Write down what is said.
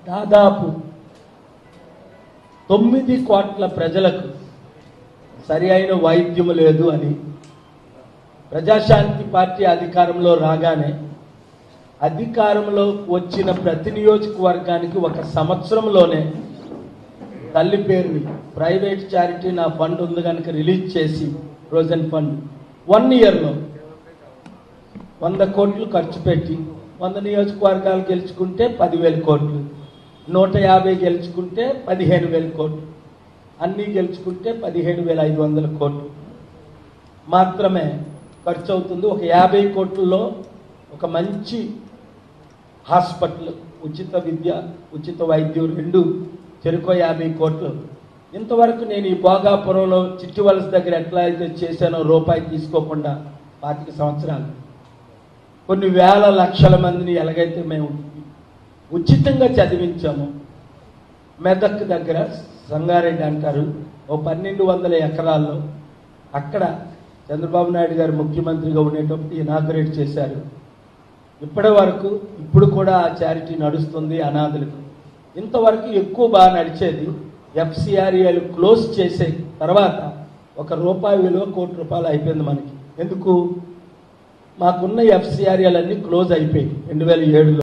దాదాపు 9 కోట్ల ప్రజలకు సరి అయిన వైద్యం లేదు అని ప్రజాశాంతి పార్టీ అధికారంలో రాగానే అధికారంలో వచ్చిన ప్రతి నియోజకవర్గానికి ఒక సంవత్సరంలోనే తల్లి పేరుని ప్రైవేట్ చారిటీ నా ఫండ్ ఉంది కనుక రిలీజ్ చేసి ఫ్రోజన్ ఫండ్ 1 ఇయర్లో 100 కోట్లు ఖర్చు పెట్టి 100 నియోజకవర్గాలు గెలుచుకుంటే 10,000 కోట్లు, 150 గెలుచుకుంటే 15,000 కోట్లు, అన్నీ గెలుచుకుంటే 17,500 కోట్లు మాత్రమే ఖర్చు అవుతుంది. ఒక 50 కోట్లలో ఒక మంచి హాస్పిటల్, ఉచిత విద్య, ఉచిత వైద్యం రెండు చెరుకో 50 కోట్లు. ఇంతవరకు నేను ఈ భోగాపురంలో చిట్టివలస దగ్గర ఎట్లా అయితే చేశానో రూపాయి తీసుకోకుండా 25 సంవత్సరాలు కొన్ని వేల లక్షల మందిని ఎలాగైతే మేము ఉచితంగా చదివించాము. మెదక్ దగ్గర సంగారెడ్డి అంటారు, ఓ 1200 ఎకరాల్లో అక్కడ చంద్రబాబు నాయుడు గారు ముఖ్యమంత్రిగా ఉండేటప్పుడు ఇనాగరేట్ చేశారు. ఇప్పటి వరకు ఇప్పుడు కూడా ఆ చారిటీ నడుస్తుంది అనాథులకు. ఇంతవరకు ఎక్కువ బాగా నడిచేది ఎఫ్సిఆర్ఏలు క్లోజ్ చేసే తర్వాత ₹1 విలువ ₹1,00,00,000 అయిపోయింది మనకి. ఎందుకు? మాకున్న ఎఫ్సిఆర్ఏలన్నీ క్లోజ్ అయిపోయాయి 2007లో.